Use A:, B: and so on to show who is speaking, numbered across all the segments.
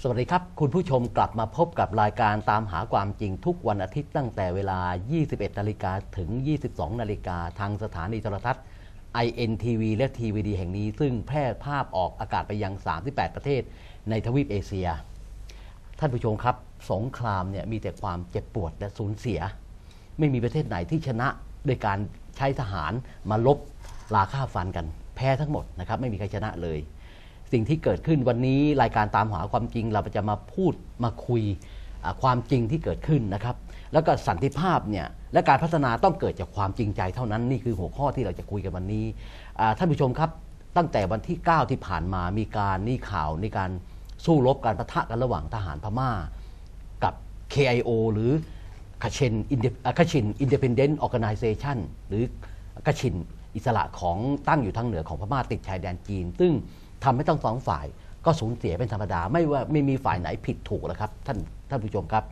A: สวัสดีครับคุณผู้ชมกลับมาพบกับรายการตามหาความจริงทุกวันอาทิตย์ตั้งแต่เวลา 21 นาฬิกาถึง 22 นาฬิกาทางสถานีโทรทัศน์ INTV และ TVD แห่งนี้ซึ่งแพร่ภาพออกอากาศไปยัง 38 ประเทศในทวีปเอเชียท่านผู้ชมครับสงครามเนี่ยมีแต่ความเจ็บปวดและสูญเสียไม่มีประเทศไหนที่ชนะโดยการใช้ทหารมาลบราฆ่าฟันกันแพ้ทั้งหมดนะครับไม่มีใครชนะเลยสิ่งที่เกิดขึ้นวันนี้รายการตามหาความจริงเราจะมาพูดมาคุยความจริงที่เกิดขึ้นนะครับแล้วก็สันติภาพเนี่ยและการพัฒนาต้องเกิดจากความจริงใจเท่านั้นนี่คือหัวข้อที่เราจะคุยกันวันนี้ท่านผู้ชมครับตั้งแต่วันที่ 9 ที่ผ่านมามีข่าวในการสู้รบการปะทะกันระหว่างทหารพม่ากับ KIO หรือ Kachin Independent Organization หรือ Kachin อิสระของตั้งอยู่ทางเหนือของพม่าติดชายแดนจีนซึ่งทำให้ทั้งสองฝ่ายก็สูญเสียเป็นธรรมดาไม่มีฝ่ายไหนผิดถูกแล้วครับท่านผู้ชมครับ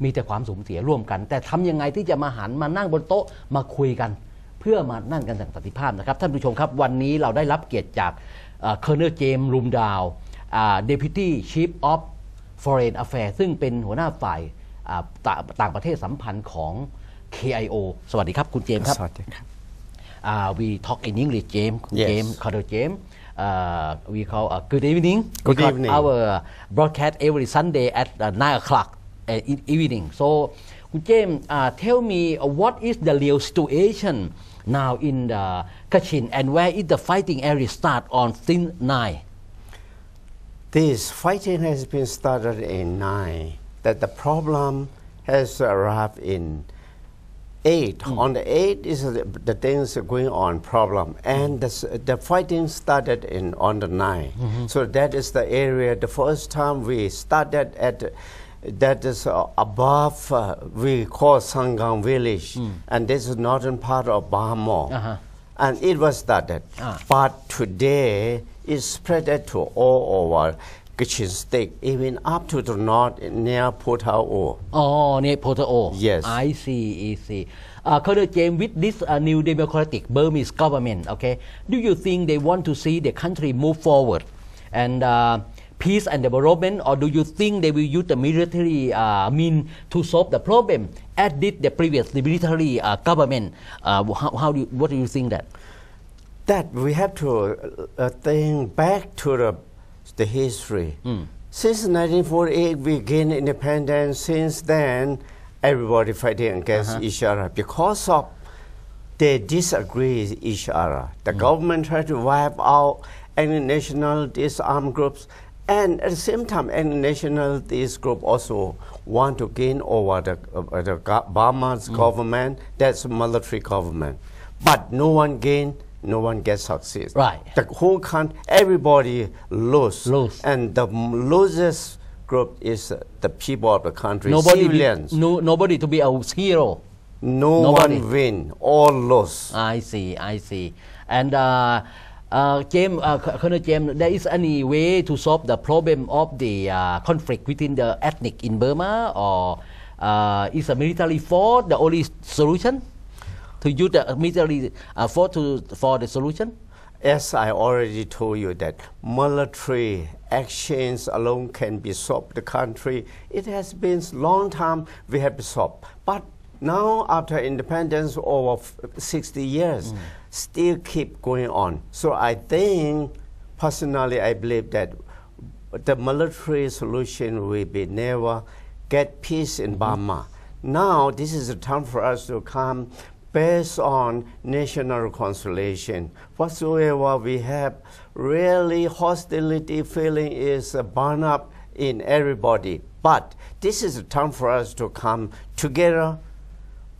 A: มีแต่ความสูญเสียร่วมกันแต่ทำยังไงที่จะมานั่งบนโต๊ะมาคุยกันเพื่อมานั่นกันอย่างสันติภาพนะครับท่านผู้ชมครับวันนี้เราได้รับเกียรติจากเคอร์เนลเจมส์รูมดาวDeputy Chief of Foreign Affairs ซึ่งเป็นหัวหน้าฝ่ายต่างประเทศสัมพันธ์ของ KIO สวัสดีครับคุณเจมส์ครับสวัสดีครับWe talk in English James Colonel James we call good evening because our broadcast every Sunday at 9 o'clock evening so คุณเจมส์tell me what is the real situation now in the Kachin and where is the fighting area start on since
B: 9This fighting has been started in 9 that the problem has arrived in 8 on the 8 is the things going on problem and the fighting started on the 9 so that is the area the first time we started at that is above we call Sangam village and this is northern part of Bahamo and it was started but today is spread to all over Kachin state even up to the north near Potao
A: near Potao
B: yes
A: I see Colonel James with this new democratic Burmese government okay do you think they want to see the country move forward and peace and development or do you think they will use the military mean to solve the problem as did the previous military government what do you think that
B: we have to think back to the history since 1948 we gained independence since then everybody fighting against each other because of they disagree with each other the government tried to wipe out any nationalist armed groups and at the same time any nationalist group also want to gain over the Burma's government that's military government but no one gain no one gets success
A: right
B: the whole country everybody lose and the losers group is the people of the country civilians
A: nobody to be a hero
B: nobody. One win all lose
A: I see and James Colonel James there is any way to solve the problem of the conflict within the ethnic in Burma or is a military force the only solution to use the military force for the solution?
B: As I already told you that military actions alone can be solved the country. It has been long time we have solved. But now after independence over 60 years, still keep going on. So I think, personally I believe that the military solution will be never get peace in Burma. Now this is the time for us to come based on national reconciliation. Whatsoever we have really hostility feeling is born up in everybody. But this is a time for us to come together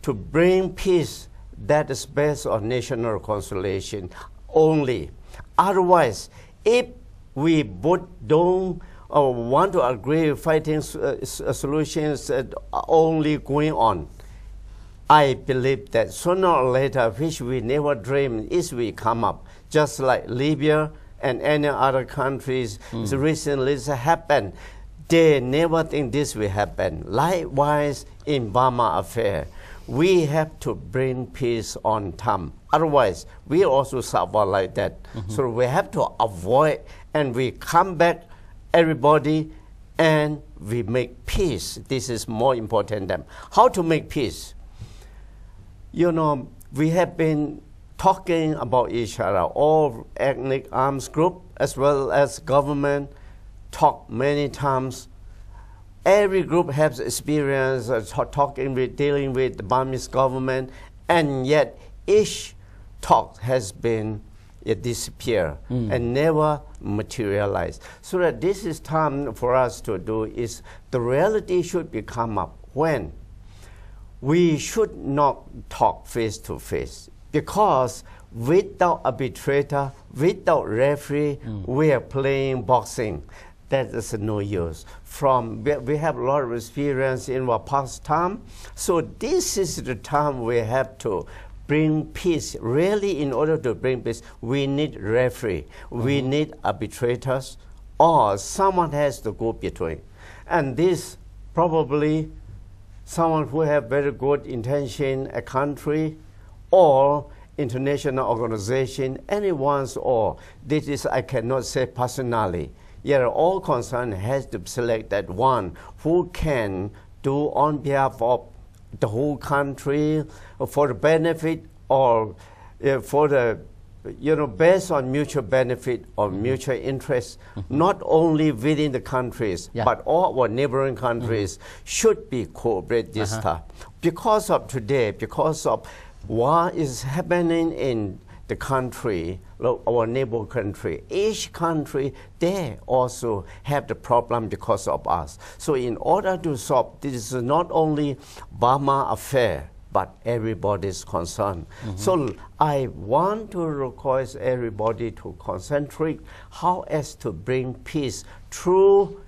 B: to bring peace that is based on national reconciliation only. Otherwise, if we both don't want to agree fighting solutions only going on, I believe that sooner or later, which we never dreamed, is will come up, just like Libya and any other countries recently happened. They never think this will happen. Likewise, in Burma affair, we have to bring peace on time. Otherwise, we also suffer like that. So we have to avoid, and we come back, everybody, and we make peace. This is more important than how to make peace. You know, we have been talking about each other. All ethnic arms group as well as government talk many times. Every group has experience dealing with the Burmese government, and yet each talk has been disappear and never materialize. So that this is time for us to do is the reality should become up when we should not talk face to face, because without arbitrator, without referee, we are playing boxing. That is no use. We have a lot of experience in our past time, so this is the time we have to bring peace. Really, in order to bring peace, we need referee, we need arbitrators, or someone has to go between. And this probably someone who have very good intention, a country, or international organization, anyone's or this is I cannot say personally. Yet all concerned has to select that one who can do on behalf of the whole country for the benefit or for the, based on mutual benefit or mutual interest, not only within the countries, but all our neighboring countries should be cooperate this time. Because of today, because of what is happening in the country, our neighbor country, each country, they also have the problem because of us. So in order to solve, this is not only Burma affair, but everybody's concern. So I want to request everybody to concentrate how as to bring peace through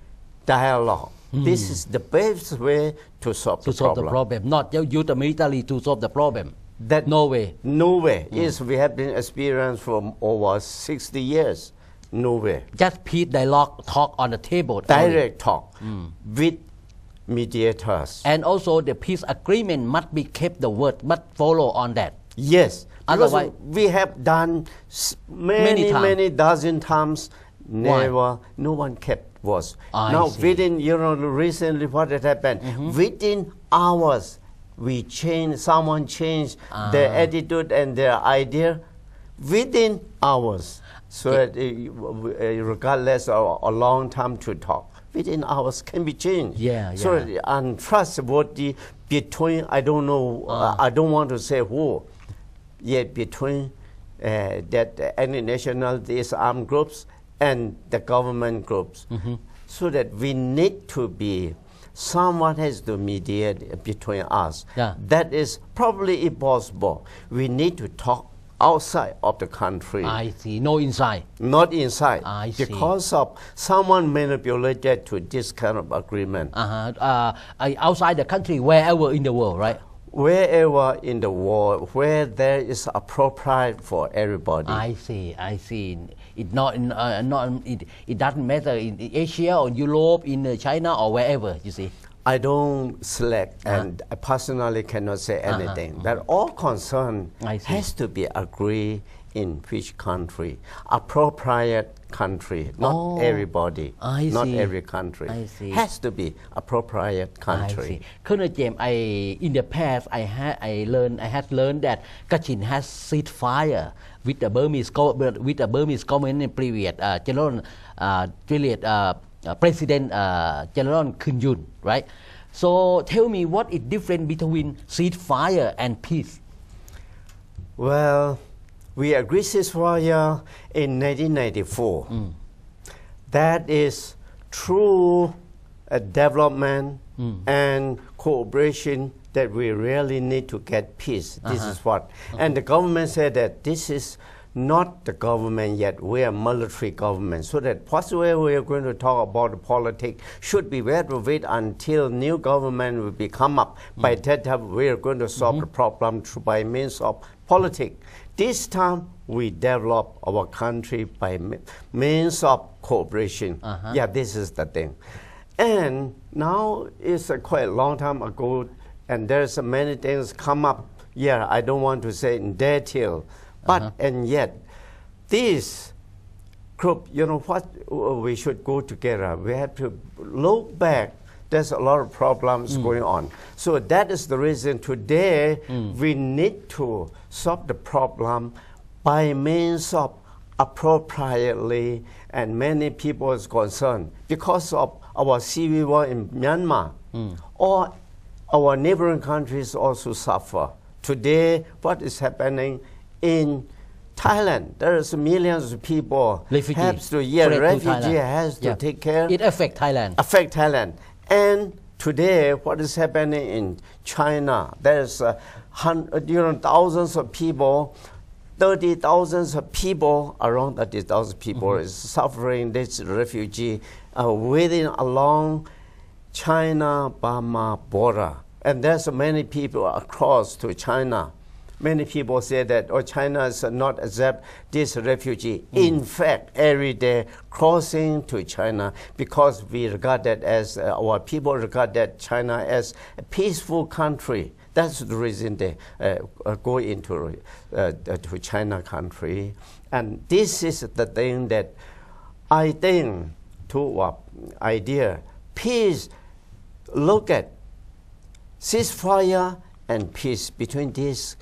B: dialogue. This is the best way to solve the problem.
A: Not use the military to solve the problem.
B: That
A: no way.
B: No way. Yes, we have been experienced from over 60 years. No way.
A: Just peace dialogue, talk on the table.
B: Direct talk with mediators.
A: And also the peace agreement must be kept, the word must follow on that.
B: Yes.
A: Otherwise,
B: we have done many dozen times. Never, no one kept was. Now within, recently what had happened, within hours, someone changed their attitude and their idea within hours. So that regardless of a long time to talk, within hours can be changed. So untrustworthy between, I don't know, I don't want to say who, yet between that any nationalities, armed groups and the government groups. So that we need to be someone has to mediate between us. That is probably impossible. We need to talk outside of the country.
A: I see. No inside.
B: Not inside.
A: I see.
B: Because of someone manipulated to this kind of agreement.
A: Outside the country, wherever in the world, right?
B: Wherever in the world where there is appropriate for everybody.
A: I see. It doesn't matter in Asia or Europe, in China or wherever, you see.
B: I don't select and I personally cannot say anything. That all concern has to be agreed in which country, appropriate country, not everybody, not every country. Has to be appropriate country.
A: Colonel James, in the past I had learned that Kachin has ceasefire with the Burmese government in previous President General Kun Yun, right? So tell me what is different between ceasefire and peace?
B: Well, we agreed ceasefire in 1994. That is true development and cooperation that we really need to get peace. This is what. And the government said that this is not the government yet. We are military government. So that possibly we are going to talk about the politics should be wait until new government will become up. By that time, we are going to solve the problem by means of politics. This time, we develop our country by means of cooperation. This is the thing. And now it's quite a long time ago, and there's many things come up. I don't want to say in detail. But and yet, this group, you know what, we should go together. We have to look back. There's a lot of problems going on. So that is the reason today we need to solve the problem by means of appropriately, and many people is concerned because of our civil war in Myanmar, or our neighboring countries also suffer. Today, what is happening in Thailand? There is millions of people
A: Refugees
B: has to take care.
A: It affects
B: Thailand. And today, what is happening in China? There's thousands of people. 30,000 of people, around 30,000 people is suffering this refugee within along China-Burma border. And there's many people across to China. Many people say that China is not accept this refugee. In fact, every day crossing to China, because we regard that as, our people regard that China as a peaceful country. That's the reason they go into to China country. And this is the thing that I think to our idea. Peace, look at ceasefire and peace. Between these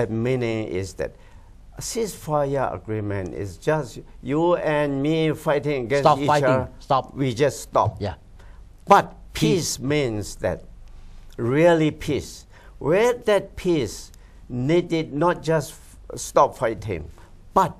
B: meaning is that a ceasefire agreement is just you and me fighting against each other. We just stop.
A: Yeah.
B: But peace means that really peace. Where that peace needed not just stop fighting, but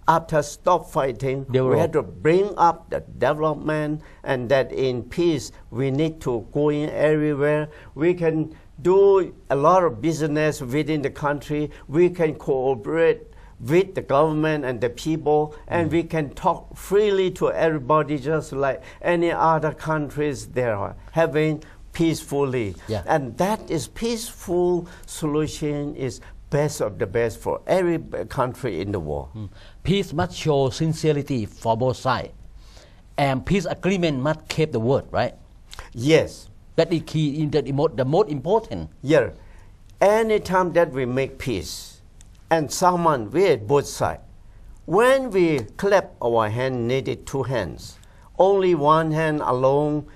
B: after stop fighting, we had to bring up the development, and that in peace we need to go in everywhere. We can do a lot of business within the country. We can cooperate with the government and the people, and we can talk freely to everybody just like any other countries they are having peacefully.
A: Yeah.
B: And that is peaceful solution is best of the best for every country in the world.
A: Peace must show sincerity for both sides. And peace agreement must keep the word, right?
B: Yes.
A: That is key, the most important.
B: Yeah. Anytime that we make peace, and someone with both sides, when we clap our hand, needed two hands. Only one hand alone,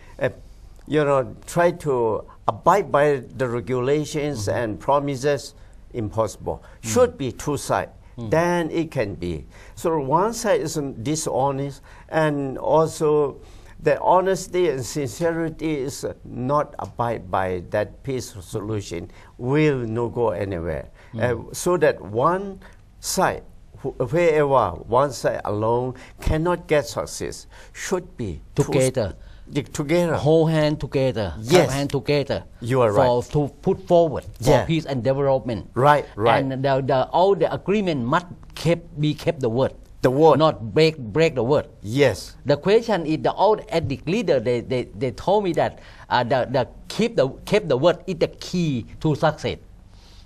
B: try to abide by the regulations and promises, impossible. Should be two sides. Then it can be. So one side is dishonest, and also the honesty and sincerity is not abide by that peace solution will not go anywhere. So that one side, wherever one side alone cannot get success, should be
A: together.
B: Together.
A: Whole hand together.
B: Yes.
A: Hand together.
B: You are right.
A: To put forward for peace and development.
B: Right.
A: And all the agreement must be kept the word.
B: The word.
A: Not break the word.
B: Yes.
A: The question is the old ethnic leader, they told me that keep the word is the key to success.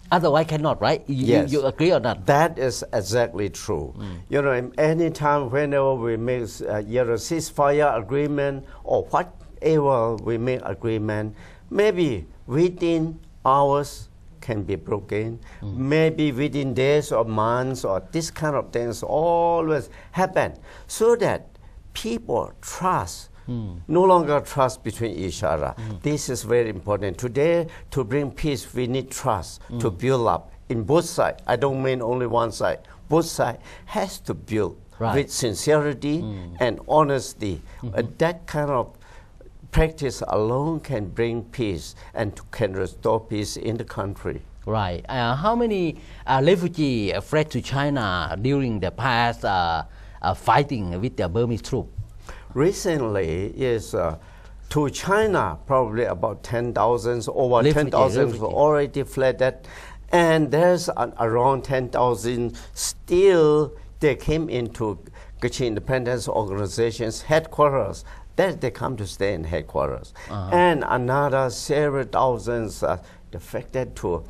A: Otherwise cannot, right? You agree or not?
B: That is exactly true. Anytime whenever we make a ceasefire agreement or whatever we make agreement, maybe within hours can be broken, maybe within days or months, or this kind of things always happen, so that people trust. No longer trust between each other. This is very important. Today, to bring peace, we need trust to build up in both sides. I don't mean only one side. Both sides has to build with sincerity and honesty. That kind of practice alone can bring peace and can restore peace in the country.
A: Right. How many refugees fled to China during the past fighting with the Burmese troops?
B: Recently, to China, probably about 10,000, over 10,000 already fled that. And there's around 10,000 still, they came into Kachin Independence Organization's headquarters. Then they come to stay in headquarters. And another several thousands defected to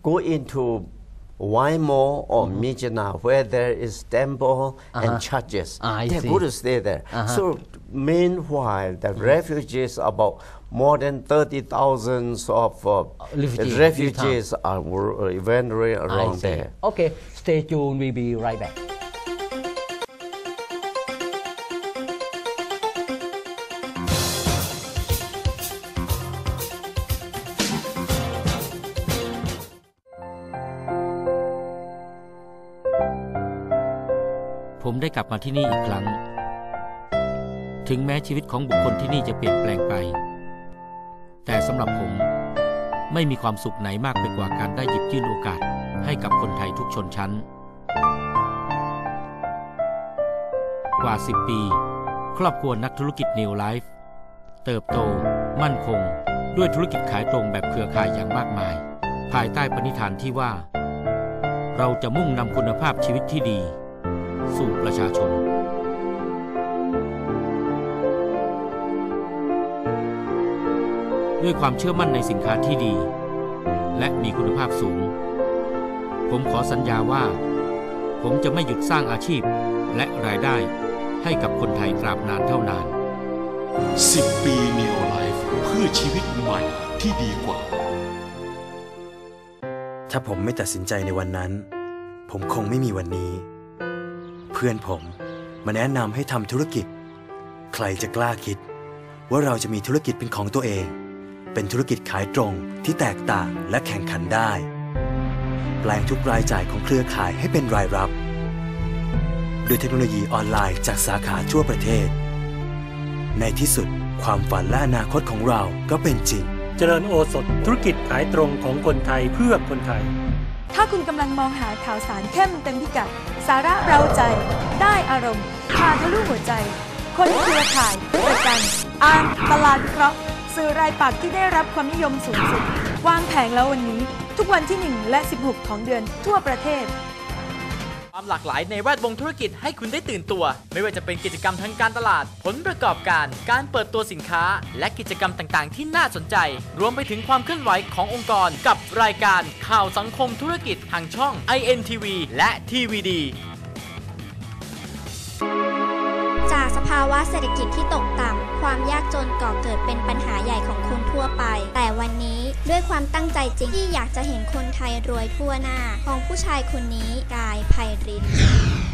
B: go into Waimo or Mijana, where there is temple and churches. They go to stay there. So meanwhile, the refugees, about more than 30,000 of refugees are wandering around there.
A: Okay, stay tuned. We'll be right back.
C: ได้กลับมาที่นี่อีกครั้งถึงแม้ชีวิตของบุคคลที่นี่จะเปลี่ยนแปลงไปแต่สำหรับผมไม่มีความสุขไหนมากไปกว่าการได้หยิบยื่นโอกาสให้กับคนไทยทุกชนชั้นกว่า10 ปีครอบครัวนักธุรกิจ New Life เติบโตมั่นคงด้วยธุรกิจขายตรงแบบเครือข่ายอย่างมากมายภายใต้ปณิธานที่ว่าเราจะมุ่งนำคุณภาพชีวิตที่ดีสู่ประชาชนด้วยความเชื่อมั่นในสินค้าที่ดีและมีคุณภาพสูงผมขอสัญญาว่าผมจะไม่หยุดสร้างอาชีพและรายได้ให้กับคนไทยตราบนานเท่านาน
D: 10 ปี Neo Life เพื่อชีวิตใหม่ที่ดีกว่า
E: ถ้าผมไม่ตัดสินใจในวันนั้นผมคงไม่มีวันนี้เพื่อนผมมาแนะนำให้ทำธุรกิจใครจะกล้าคิดว่าเราจะมีธุรกิจเป็นของตัวเองเป็นธุรกิจขายตรงที่แตกต่างและแข่งขันได้แปลงทุกรายจ่ายของเครือข่ายให้เป็นรายรับด้วยเทคโนโลยีออนไลน์จากสาขาทั่วประเทศในที่สุดความฝันและอนาคตของเราก็เป็นจริง
F: เจริญโอสถธุรกิจขายตรงของคนไทยเพื่อคนไทย
G: ถ้าคุณกำลังมองหาข่าวสารเข้มเต็มพิกัดสาระเร้าใจได้อารมณ์พาทะลุหัวใจคนเครือข่ายประกันอ่านตลาดวิเคราะห์สื่อรายปักษ์ที่ได้รับความนิยมสูงสุดวางแผงแล้ววันนี้ทุกวันที่1และ16ของเดือนทั่วประเทศ
H: ความหลากหลายในแวดวงธุรกิจให้คุณได้ตื่นตัวไม่ว่าจะเป็นกิจกรรมทางการตลาดผลประกอบการการเปิดตัวสินค้าและกิจกรรมต่างๆที่น่าสนใจรวมไปถึงความเคลื่อนไหวขององค์กรกับรายการข่าวสังคมธุรกิจทางช่อง INTV และ TVD
I: จากสภาวะเศรษฐกิจที่ตกต่ำความยากจนก่อเกิดเป็นปัญหาใหญ่ของคนทั่วไปแต่วันนี้ด้วยความตั้งใจจริงที่อยากจะเห็นคนไทยรวยทั่วหน้าของผู้ชายคนนี้กายไพรินทร์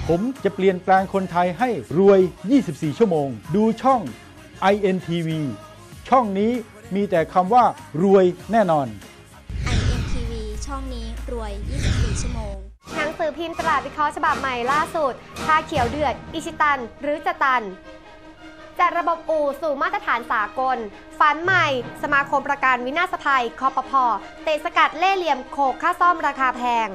J: ผมจะเปลี่ยนแปลงคนไทยให้รวย 24 ชั่วโมงดูช่อง INTV ช่องนี้มีแต่คำว่ารวยแน่นอน
I: INTV ช่องนี้รวย 24 ชั่วโมง
K: หนังสือพิมพ์ตลาดวิเคราะห์ฉบับใหม่ล่าสุดชาเขียวเดือดอิชิตันหรือจะตันจัดระบบอู่สู่มาตรฐานสากลฝันใหม่สมาคมประกันวินาศภัยคปภ.เตะสกัดเล่ห์เหลี่ยมโขกค่าซ่อมราคาแพง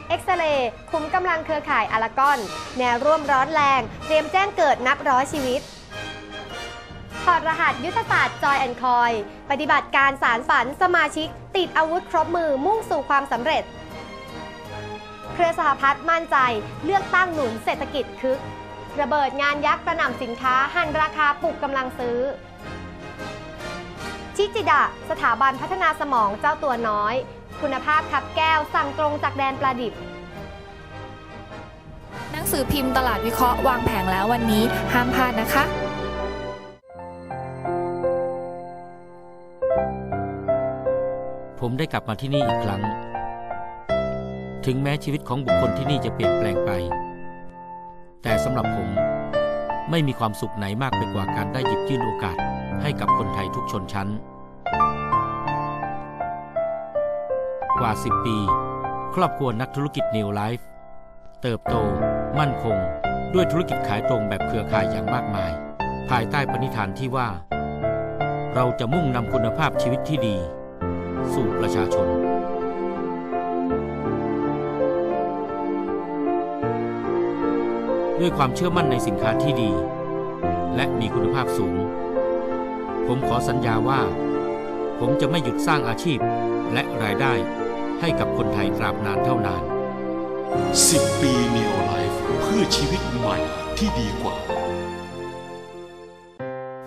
K: เอ็กซเรย์คุมกำลังเครือข่ายอลากอนแนวร่วมร้อนแรงเตรียมแจ้งเกิดนับร้อยชีวิตถอดรหัสยุทธศาสตร์จอยแอนด์คอยปฏิบัติการสารฝันสมาชิกติดอาวุธครบมือมุ่งสู่ความสำเร็จเครือสหพัฒน์มั่นใจเลือกตั้งหนุนเศรษฐกิจคึกระเบิดงานยักษ์กระหน่ำสินค้าหั่นราคาปลุกกำลังซื้อชิจิดะสถาบันพัฒนาสมองเจ้าตัวน้อยคุณภาพคับแก้วสั่งตรงจากแดนปลาดิบ
G: หนังสือพิมพ์ตลาดวิเคราะห์วางแผงแล้ววันนี้ห้ามพลาดนะคะ
C: ผมได้กลับมาที่นี่อีกครั้งถึงแม้ชีวิตของบุคคลที่นี่จะเปลี่ยนแปลงไปแต่สำหรับผมไม่มีความสุขไหนมากไปกว่าการได้หยิบยื่นโอกาสให้กับคนไทยทุกชนชั้นกว่า10 ปีครอบครัวนักธุรกิจ New Life เติบโตมั่นคงด้วยธุรกิจขายตรงแบบเครือข่ายอย่างมากมายภายใต้ปณิธานที่ว่าเราจะมุ่งนำคุณภาพชีวิตที่ดีสู่ประชาชนด้วยความเชื่อมั่นในสินค้าที่ดีและมีคุณภาพสูงผมขอสัญญาว่าผมจะไม่หยุดสร้างอาชีพและรายได้ให้กับคนไทยตราบนานเท่านาน
D: 10 ปี Neo Life เพื่อชีวิตใหม่ที่ดีกว่า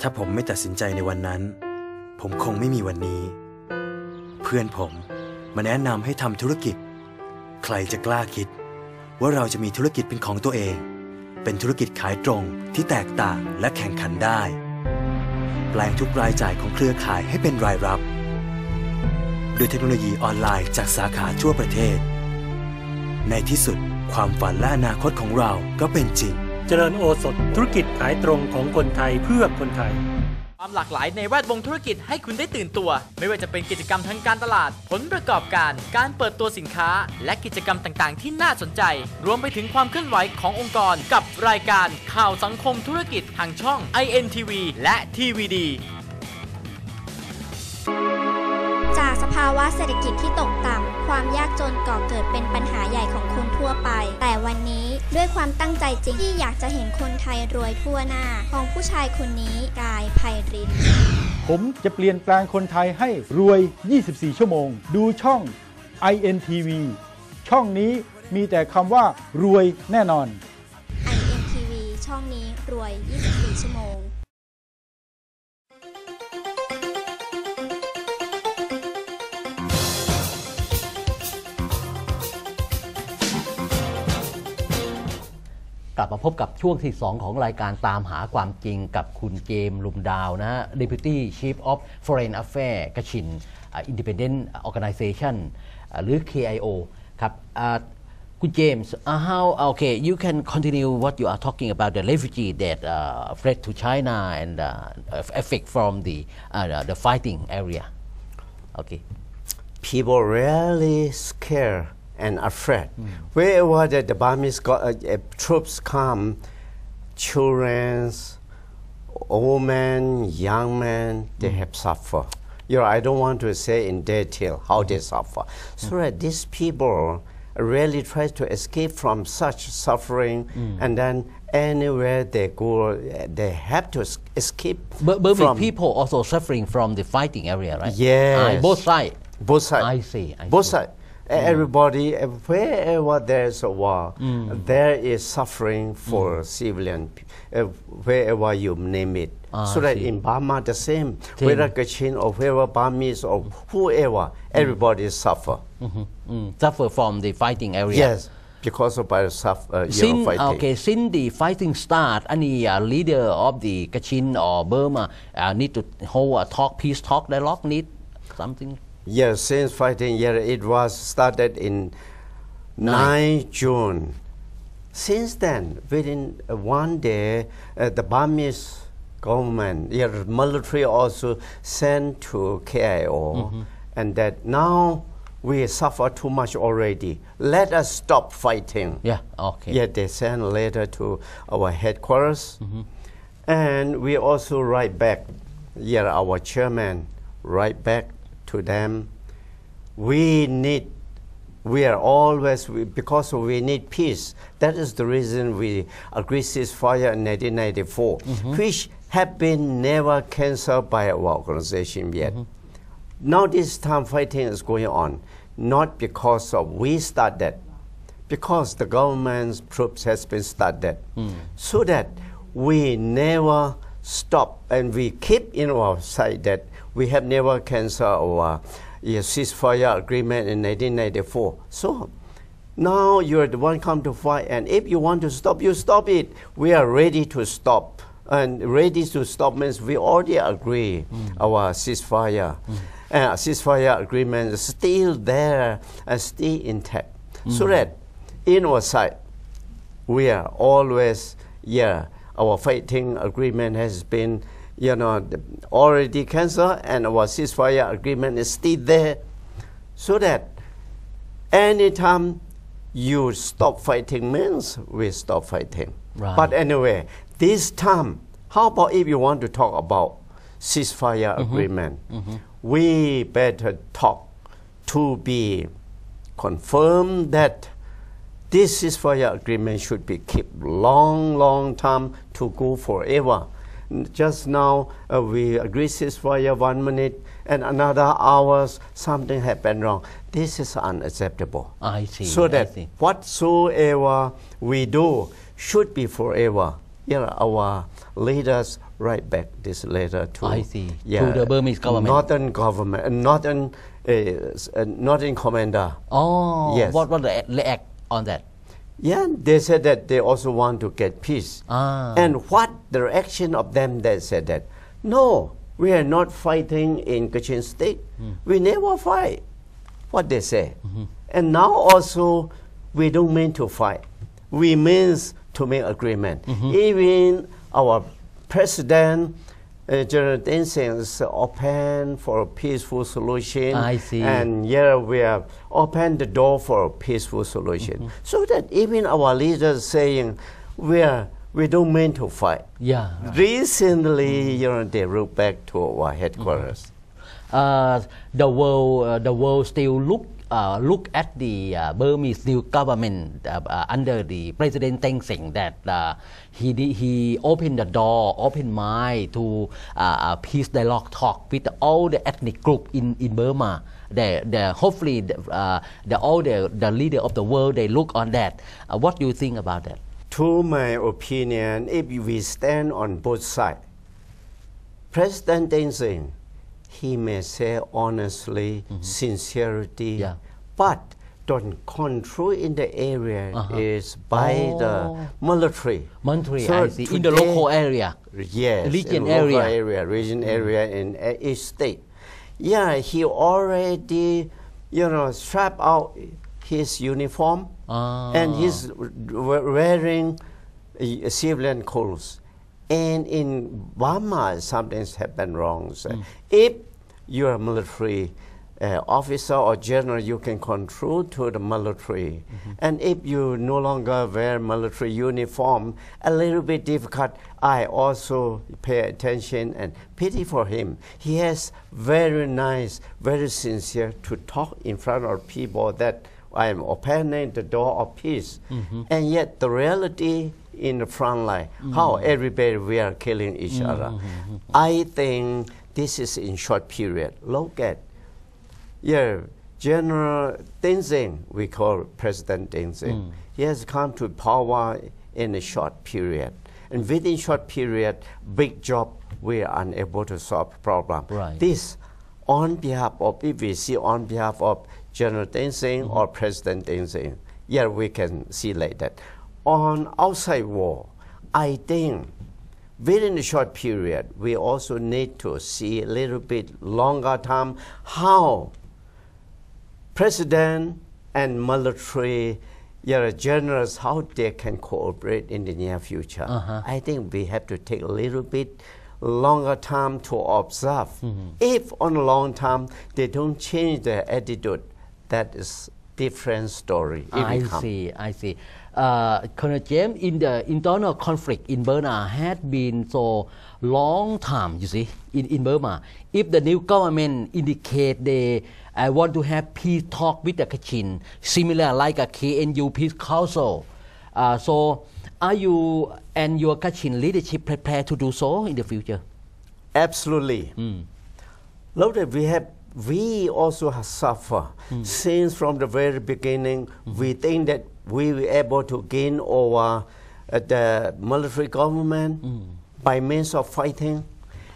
E: ถ้าผมไม่ตัดสินใจในวันนั้นผมคงไม่มีวันนี้เพื่อนผมมาแนะนำให้ทำธุรกิจใครจะกล้าคิดว่าเราจะมีธุรกิจเป็นของตัวเองเป็นธุรกิจขายตรงที่แตกต่างและแข่งขันได้แปลงทุกรายจ่ายของเครือข่ายให้เป็นรายรับด้วยเทคโนโลยีออนไลน์จากสาขาทั่วประเทศในที่สุดความฝันและอนาคตของเราก็เป็นจริง
F: เจริญโอสถธุรกิจขายตรงของคนไทยเพื่อคนไทย
H: ความหลากหลายในแวดวงธุรกิจให้คุณได้ตื่นตัวไม่ว่าจะเป็นกิจกรรมทางการตลาดผลประกอบการการเปิดตัวสินค้าและกิจกรรมต่างๆที่น่าสนใจรวมไปถึงความเคลื่อนไหวขององค์กรกับรายการข่าวสังคมธุรกิจทางช่อง INTV และ TVD
I: จากสภาวะเศรษฐกิจที่ตกต่ำความยากจนก่อเกิดเป็นปัญหาใหญ่ของคนทั่วไปแต่วันนี้ด้วยความตั้งใจจริงที่อยากจะเห็นคนไทยรวยทั่วหน้าของผู้ชายคนนี้กายไพรินทร์
J: ผมจะเปลี่ยนแปลงคนไทยให้รวย 24 ชั่วโมงดูช่อง INTV ช่องนี้มีแต่คำว่ารวยแน่นอน
I: INTV ช่องนี้รวย 24 ชั่วโมง
A: กลับมาพบกับช่วงที่ 2 ของรายการตามหาความจริงกับคุณเจมส์ลุมดาวนะฮะ Deputy Chief of Foreign Affairs Kachin Independent Organization หรือ KIO ครับคุณเจมส์ how okay you can continue what you are talking about the refugee that fled to China and effect from the fighting area okay
B: people really scared and afraid. Wherever the Burmese troops come, children, old men, young men, they have suffered. I don't want to say in detail how they suffer. So that these people really try to escape from such suffering, and then anywhere they go, they have to escape.
A: But people also suffering from the fighting area, right?
B: Yes.
A: Both sides.
B: Both sides.
A: I see.
B: Both sides. Everybody, wherever there's a war, there is suffering for civilian, wherever you name it. So that in Burma, the same. Whether Kachin or whoever Burmese or whoever, everybody suffer.
A: Suffer from the fighting area.
B: Yes, because of fighting.
A: Okay, since the fighting start, any leader of the Kachin or Burma need to hold a talk, peace talk, dialogue, need something.
B: Yes, since fighting, it was started in 9 June. Since then, within one day, the Burmese government, military also sent to KIO, and that now we suffer too much already. Let us stop fighting.
A: Yeah, okay.
B: Yet they sent a letter to our headquarters, and we also write back. Our chairman write back to them. We are always, because we need peace. That is the reason we agreed ceasefire in 1994, which have been never cancelled by our organization yet. Now this time fighting is going on, not because of we started, because the government's troops has been started, so that we never stop and we keep in our sight that we have never cancelled our ceasefire agreement in 1994. So now you're the one come to fight, and if you want to stop, you stop it. We are ready to stop. And ready to stop means we already agree our ceasefire. Ceasefire agreement is still there and still intact. So that in our side, we are always, our fighting agreement has been already cancelled, and our ceasefire agreement is still there, so that anytime you stop fighting means we stop fighting.
A: Right.
B: But anyway, this time, how about if you want to talk about ceasefire agreement? We better talk to be confirmed that this ceasefire agreement should be kept long time to go forever. Just now we agree ceasefire 1 minute, and another hours something happened wrong. This is unacceptable.
A: I see.
B: So that whatsoever we do should be forever. Our leaders write back this letter to
A: to the Burmese government.
B: Northern government, northern commander.
A: Oh,
B: yes.
A: What the act on that?
B: Yeah, they said that they also want to get peace. And what the reaction of them, they said that, no, we are not fighting in Kachin state. We never fight. What they say. And now also, we don't mean to fight. We mean to make agreement. Even our president General Tenzin is open for a peaceful solution.
A: I see.
B: And here we have opened the door for a peaceful solution. So that even our leaders saying we don't mean to fight.
A: Yeah.
B: Recently, they wrote back to our headquarters.
A: The world still look at the Burmese new government under the President Tenzin that he opened the door, open mind to peace dialogue talk with all the ethnic group in Burma. Hopefully all the leader of the world they look on that. What do you think about that?
B: To my opinion, if we stand on both sides, President Tenzin, he may say honestly, sincerity, but the control in the area is by the military.
A: So I see. In the local area.
B: Yes,
A: region
B: area. Region area in each state. Yeah, he already, strapped out his uniform and he's wearing civilian clothes. And in Burma, something's happened wrong. So if you're a military officer or general, you can control to the military. And if you no longer wear military uniform, a little bit difficult. I also pay attention and pity for him. He has very nice, very sincere to talk in front of people that I am opening the door of peace. And yet the reality in the front line, how everybody we are killing each other. I think this is in short period. Look at, General Tenzin, we call President Tenzin. He has come to power in a short period. And within short period, big job, we are unable to solve the problem.
A: Right.
B: This, on behalf of, if we see on behalf of General Tenzin or President Tenzin, we can see like that. On outside war, I think within a short period, we also need to see a little bit longer term how President and military generals, how they can cooperate in the near future. I think we have to take a little bit longer time to observe. If on a long term, they don't change their attitude, that is different story.
A: I see. Colonel James, in the internal conflict in Burma had been so long time, you see, in Burma. If the new government indicate they want to have peace talk with the Kachin, similar like a KNU Peace Council, so are you and your Kachin leadership prepared to do so in the future?
B: Absolutely. Look, we also have suffered since from the very beginning. We think that we were able to gain over the military government by means of fighting,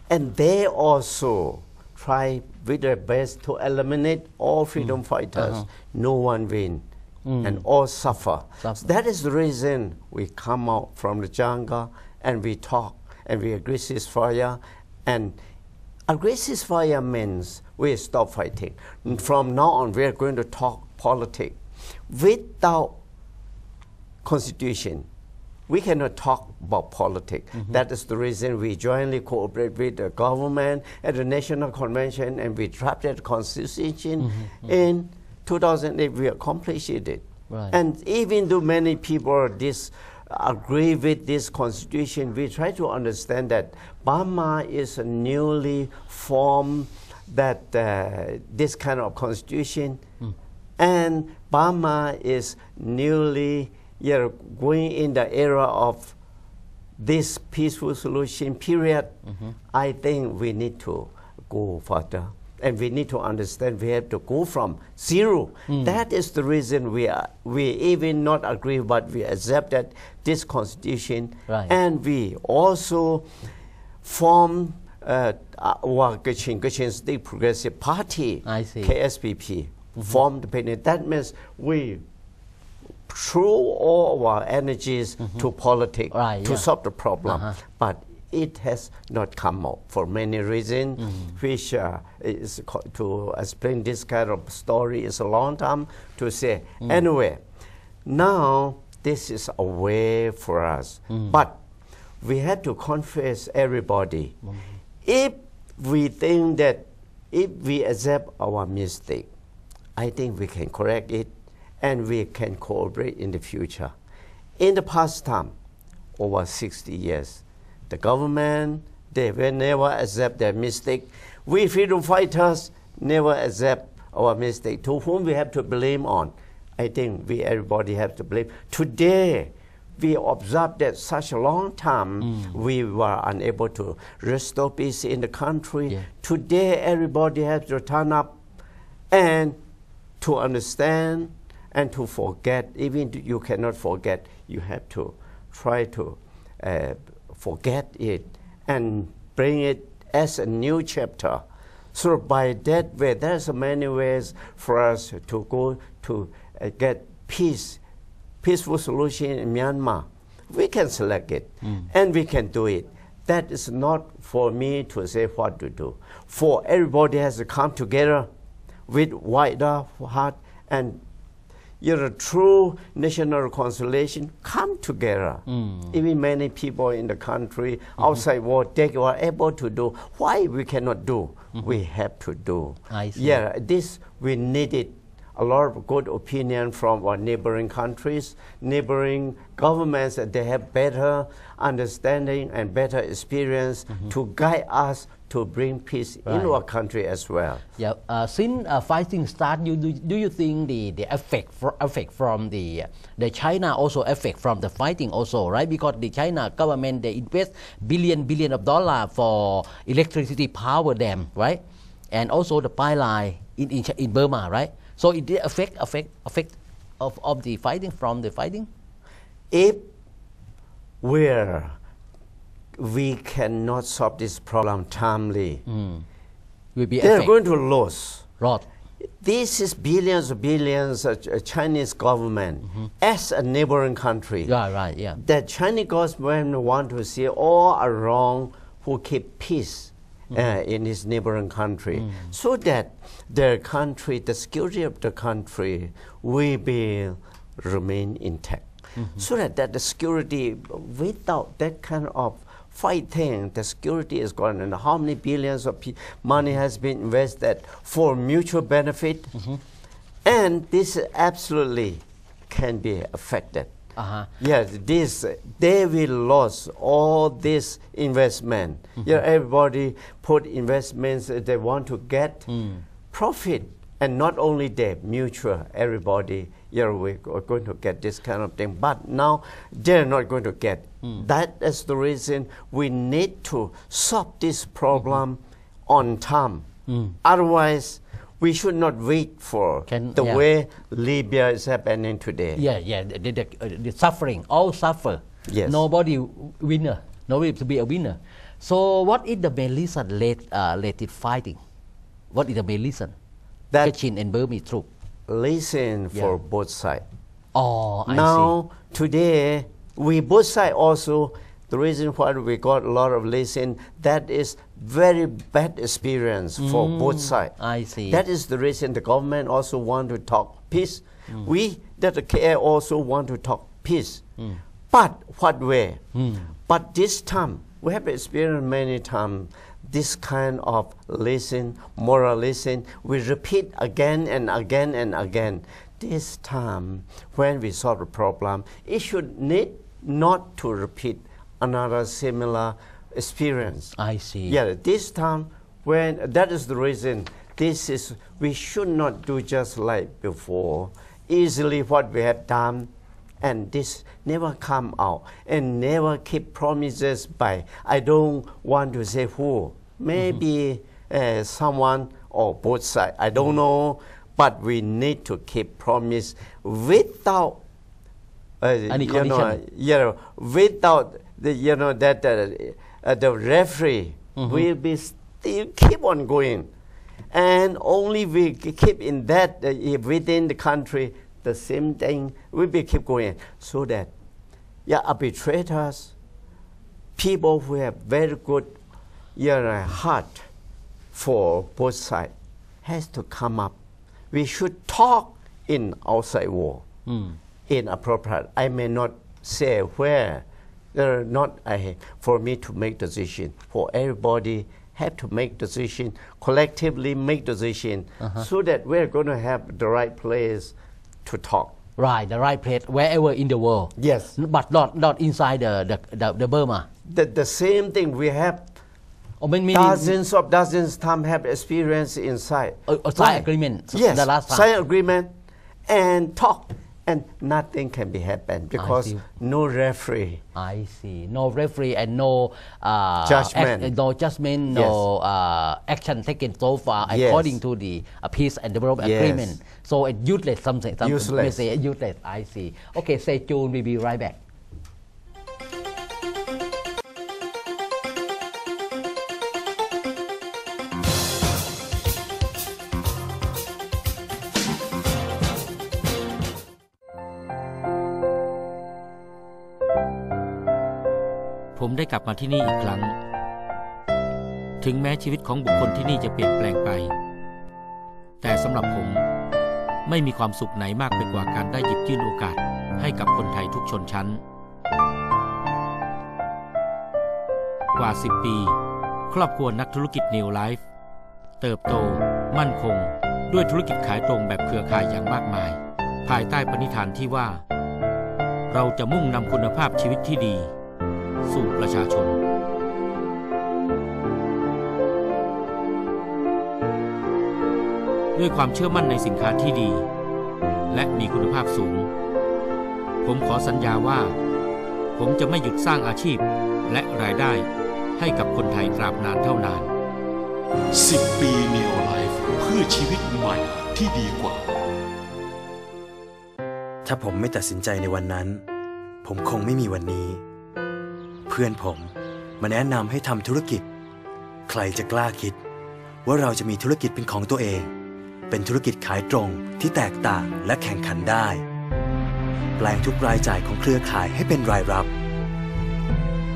B: and they also try with their best to eliminate all freedom fighters. No one win, and all suffer. So that is the reason we come out from the jungle and we talk and we agree ceasefire. And agree ceasefire means we stop fighting. And from now on, we are going to talk politics. Without constitution, we cannot talk about politics. That is the reason we jointly cooperate with the government at the National Convention, and we drafted the constitution. In 2008, we accomplished it.
A: Right.
B: And even though many people agree with this constitution, we try to understand that Burma is a newly formed this kind of constitution, and Burma is newly going in the era of this peaceful solution period. I think we need to go further, and we need to understand we have to go from zero. That is the reason we even not agree, but we accepted this constitution, and we also formed our Kachin State Progressive Party, KSPP, formed the party. That means we threw all our energies to politics to solve the problem, but it has not come out for many reasons, which is to explain this kind of story is a long time to say. Anyway, now this is a way for us, but we have to confess everybody. if we think that if we accept our mistake, I think we can correct it and we can cooperate in the future. In the past time, over 60 years, the government, they will never accept their mistake. We freedom fighters never accept our mistake. To whom we have to blame on? I think everybody have to blame. Today, we observe that such a long time we were unable to restore peace in the country. Yeah. Today, everybody has to turn up and to understand and to forget. Even you cannot forget, you have to try to forget it and bring it as a new chapter. So by that way, there's many ways for us to go to get peaceful solution in Myanmar. We can select it and we can do it. That is not for me to say what to do. For everybody has to come together with wider heart and true national reconciliation come together. Even many people in the country outside war, they were able to do. Why we cannot do? We have to do.
A: I see.
B: Yeah, this we needed a lot of good opinion from our neighboring countries, neighboring governments, that they have better understanding and better experience to guide us to bring peace in our country as well.
A: Yeah. Since fighting start, do you think the effect from the China also affect from the fighting also, right? Because the China government, they invest billion of dollars for electricity power dam, right? And also the pipeline in Burma, right? So it did affect of the fighting from the fighting.
B: If we cannot solve this problem timely, they're going to lose.
A: Right.
B: This is billions of Chinese government as a neighboring country.
A: Yeah, right. Yeah.
B: The Chinese government want to see all around who keep peace in his neighboring country, so that their country, the security of the country, will remain intact. So that the security, without that kind of fighting, the security is gone. And how many billions of money has been invested for mutual benefit, and this absolutely can be affected. Yes, they will lose all this investment. Everybody put investments, they want to get profit, and not only the mutual, everybody, we're going to get this kind of thing, but now they're not going to get. That is the reason we need to solve this problem on time. Otherwise, we should not wait for the way Libya is happening today.
A: Yeah. The suffering, all suffer.
B: Yes.
A: Nobody winner. Nobody to be a winner. So what is the main reason led it fighting? What is the main reason? Kachin and Burmese troop.
B: Listen for both sides.
A: Oh, I
B: now today we both sides also. The reason why we got a lot of listen, that is very bad experience for both sides.
A: I see.
B: That is the reason the government also want to talk peace. We, that the KA also want to talk peace. But what way? But this time, we have experienced many times this kind of lesson, moral lesson. We repeat again and again and again. This time, when we solve the problem, it should need not to repeat another similar experience.
A: I see.
B: Yeah, this time, when that is the reason, we should not do just like before. Easily what we have done, and this never come out, and never keep promises by, I don't want to say who, maybe someone or both sides, I don't know, but we need to keep promise without
A: any condition.
B: Without the referee will be still keep on going, and only we keep in that within the country the same thing will be keep going, so that arbitrators, people who have very good heart for both sides, has to come up. We should talk in outside war, inappropriate. I may not say where. Not for me to make decision. For everybody have to make decision, collectively make decision, so that we're going to have the right place to talk.
A: Right, the right place wherever in the world.
B: Yes,
A: but not inside the Burma.
B: The same thing we have. Dozens time have experience inside.
A: Sign agreement.
B: Yes,
A: the last time.
B: Sign agreement and talk, and nothing can be happen because no referee.
A: I see. No referee and no
B: judgment.
A: No judgment. No action taken so far according to the peace and development agreement. So it's useless. Something.
B: Useless.
A: Say useless. I see. Okay. Stay tuned. We'll be right back.
C: ผมได้กลับมาที่นี่อีกครั้งถึงแม้ชีวิตของบุคคลที่นี่จะเปลี่ยนแปลงไปแต่สำหรับผมไม่มีความสุขไหนมากไปกว่าการได้หยิบยื่นโอกาสให้กับคนไทยทุกชนชั้นกว่า10 ปีครอบครัวนักธุรกิจ New Life เติบโตมั่นคงด้วยธุรกิจขายตรงแบบเครือข่ายอย่างมากมายภายใต้ปณิธานที่ว่าเราจะมุ่งนำคุณภาพชีวิตที่ดีสู่ประชาชนด้วยความเชื่อมั่นในสินค้าที่ดีและมีคุณภาพสูงผมขอสัญญาว่าผมจะไม่หยุดสร้างอาชีพและรายได้ให้กับคนไทยตราบนานเท่านาน
D: 10 ปี Neo Life เพื่อชีวิตใหม่ที่ดีกว่า
E: ถ้าผมไม่ตัดสินใจในวันนั้นผมคงไม่มีวันนี้เพื่อนผมมาแนะนำให้ทำธุรกิจใครจะกล้าคิดว่าเราจะมีธุรกิจเป็นของตัวเองเป็นธุรกิจขายตรงที่แตกต่างและแข่งขันได้แปลงทุกรายจ่ายของเครือข่ายให้เป็นรายรับ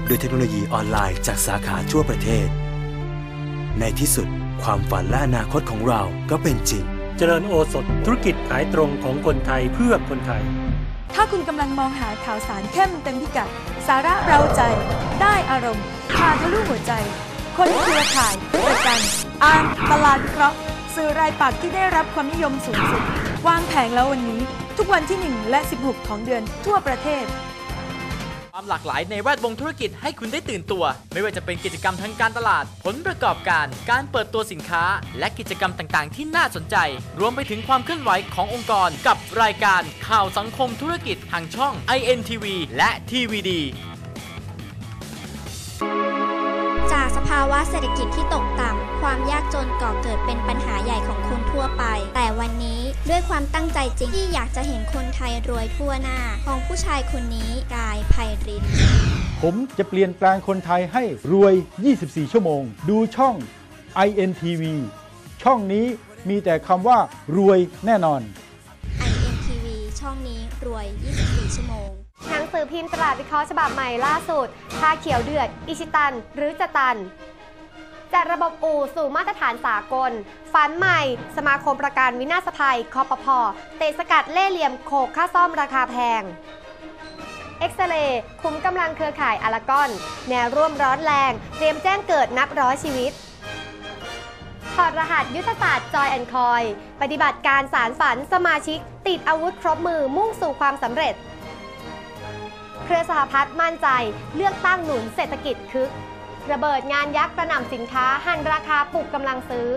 E: ด้วยเทคโนโลยีออนไลน์จากสาขาทั่วประเทศในที่สุดความฝันและอนาคตของเราก็เป็นจริง
F: เจริญโอสถธุรกิจขายตรงของคนไทยเพื่อคนไทย
G: ถ้าคุณกำลังมองหาข่าวสารเข้มเต็มพิกัดสาระเร้าใจได้อารมณ์พาทะลุหัวใจคนเครือข่ายประกันอ่านตลาดวิเคราะห์สื่อรายปักษ์ที่ได้รับความนิยมสูงสุดวางแผงแล้ววันนี้ทุกวันที่1และ16ของเดือนทั่วประเทศ
H: ความหลากหลายในแวดวงธุรกิจให้คุณได้ตื่นตัวไม่ว่าจะเป็นกิจกรรมทางการตลาดผลประกอบการการเปิดตัวสินค้าและกิจกรรมต่างๆที่น่าสนใจรวมไปถึงความเคลื่อนไหวขององค์กรกับรายการข่าวสังคมธุรกิจทางช่อง INTV และ TVD
I: จากสภาวะเศรษฐกิจที่ตกต่ำความยากจนก่อเกิดเป็นปัญหาใหญ่ของคนทั่วไปแต่วันนี้ด้วยความตั้งใจจริงที่อยากจะเห็นคนไทยรวยทั่วหน้าของผู้ชายคนนี้กายไพรินทร์
J: ผมจะเปลี่ยนแปลงคนไทยให้รวย 24 ชั่วโมงดูช่อง INTV ช่องนี้มีแต่คำว่ารวยแน่นอน
I: INTV ช่องนี้รวย 24 ชั่วโมง
K: หนังสือพิมพ์ตลาดวิเคราะห์ฉบับใหม่ล่าสุดชาเขียวเดือดอิชิตันหรือจะตันจัดระบบอู่สู่มาตรฐานสากลฝันใหม่สมาคมประกันวินาศภัยคปภ.เตะสกัดเล่ห์เหลี่ยมโขกค่าซ่อมราคาแพงเอ็กซเรย์คุมกำลังเครือข่ายอลากอนแนวร่วมร้อนแรงเตรียมแจ้งเกิดนับร้อยชีวิตถอดรหัสยุทธศาสตร์จอยแอนด์คอยปฏิบัติการสารฝันสมาชิกติดอาวุธครบมือมุ่งสู่ความสำเร็จเครือสหพัฒน์มั่นใจเลือกตั้งหนุนเศรษฐกิจคึกระเบิดงานยักษ์กระหน่ำสินค้าหั่นราคาปลุกกำลังซื้อ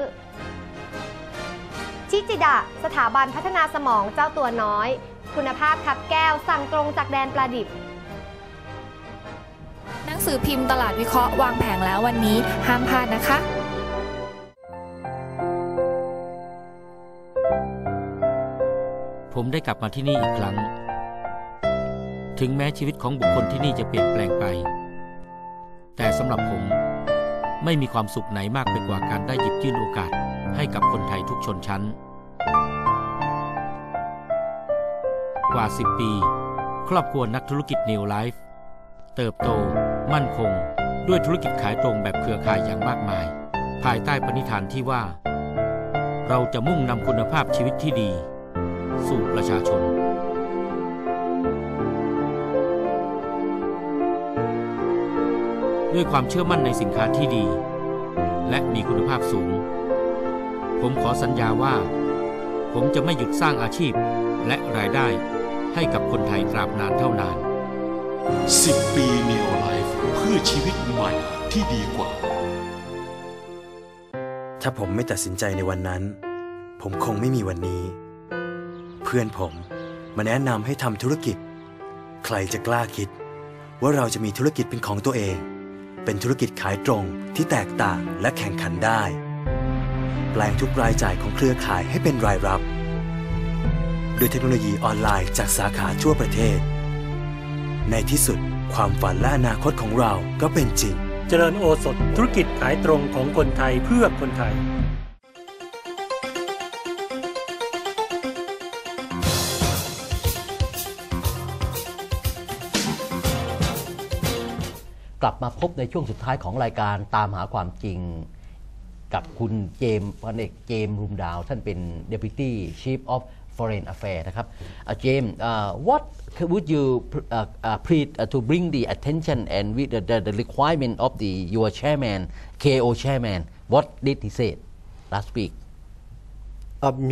K: ชิจิดะสถาบันพัฒนาสมองเจ้าตัวน้อยคุณภาพคับแก้วสั่งตรงจากแดนปลาดิบ
G: หนังสือพิมพ์ตลาดวิเคราะห์วางแผงแล้ววันนี้ห้ามพลาดนะคะ
C: ผมได้กลับมาที่นี่อีกครั้งถึงแม้ชีวิตของบุคคลที่นี่จะเปลี่ยนแปลงไปแต่สำหรับผมไม่มีความสุขไหนมากไปกว่าการได้หยิบยื่นโอกาสให้กับคนไทยทุกชนชั้นกว่า10 ปีครอบครัวนักธุรกิจ New Life เติบโตมั่นคงด้วยธุรกิจขายตรงแบบเครือข่ายอย่างมากมายภายใต้ปณิธานที่ว่าเราจะมุ่งนำคุณภาพชีวิตที่ดีสู่ประชาชนด้วยความเชื่อมั่นในสินค้าที่ดี และมีคุณภาพสูงผมขอสัญญาว่าผมจะไม่หยุดสร้างอาชีพและรายได้ให้กับคนไทยตราบนานเท่านาน
D: 10 ปี Neo Life เพื่อชีวิตใหม่ที่ดีกว่า
E: ถ้าผมไม่ตัดสินใจในวันนั้นผมคงไม่มีวันนี้เพื่อนผมมาแนะนำให้ทำธุรกิจใครจะกล้าคิดว่าเราจะมีธุรกิจเป็นของตัวเองเป็นธุรกิจขายตรงที่แตกต่างและแข่งขันได้แปลงทุกรายจ่ายของเครือข่ายให้เป็นรายรับด้วยเทคโนโลยีออนไลน์จากสาขาทั่วประเทศในที่สุดความฝันและอนาคตของเราก็เป็นจริง
F: เจริญโอสถธุรกิจขายตรงของคนไทยเพื่อคนไทย
A: กลับมาพบในช่วงสุดท้ายของรายการตามหาความจริงกับคุณเจมส์พันเอกเจมส์รุมดาวท่านเป็น Deputy Chief of Foreign Affairs นะครับเจมส์ what would you please to bring the attention and with the requirement of your chairman KO chairman what did he say last week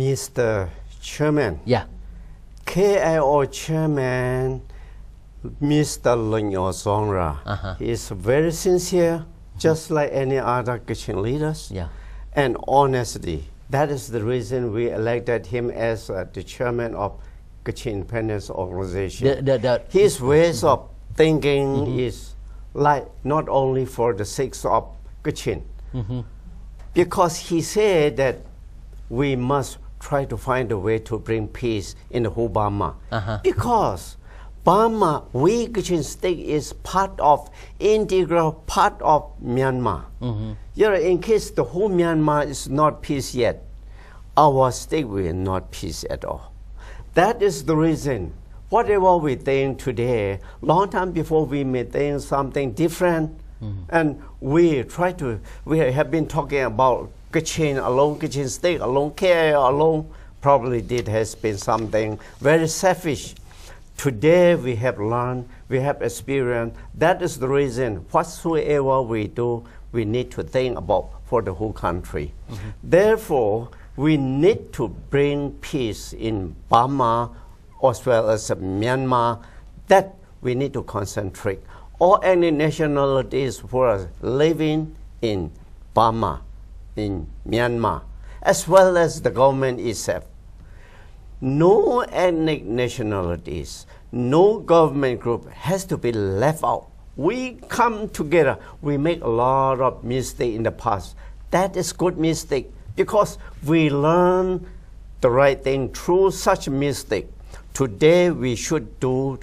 B: Mr. Chairman
A: yeah
B: KIO chairman Mr. Lenyo Zongra he is very sincere just like any other Kachin leaders and honesty that is the reason we elected him as the chairman of Kachin Independence Organization. His ways of thinking is like not only for the sake of Kachin, because he said that we must try to find a way to bring peace in the whole Burma. Because Burma, we Kachin state is part of integral part of Myanmar. In case the whole Myanmar is not peace yet, our state will not peace at all. That is the reason. Whatever we think today, long time before we may think something different, and we have been talking about Kachin alone, Kachin state alone, KIA alone. Probably it has been something very selfish. Today we have learned, we have experienced. That is the reason. Whatsoever we do, we need to think about for the whole country. Therefore, we need to bring peace in Burma as well as Myanmar. That we need to concentrate. All any nationalities who are living in Burma, in Myanmar, as well as the government itself. No ethnic nationalities, no government group has to be left out. We come together. We make a lot of mistakes in the past. That is good mistake because we learn the right thing through such mistake. Today we should do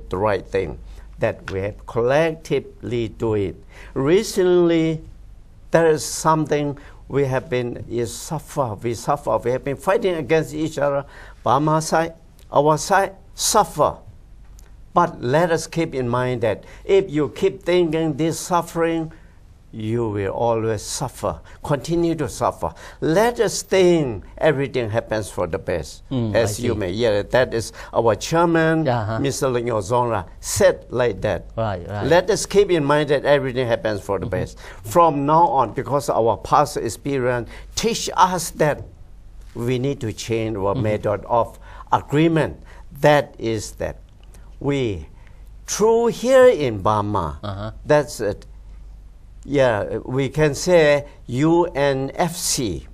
B: the right thing that we have collectively do it. Recently, there is something we have been suffer. We have been fighting against each other. Burma side, our side, suffer. But let us keep in mind that if you keep thinking this suffering, you will always suffer, continue to suffer. Let us think everything happens for the best. As you may hear, that is our chairman, Mr. Lenyo Zongra, said like that.
A: Right.
B: Let us keep in mind that everything happens for the best. From now on, because our past experience teach us that we need to change our method of agreement. That is that we, through here in Burma, that's it. Yeah, we can say UNFC,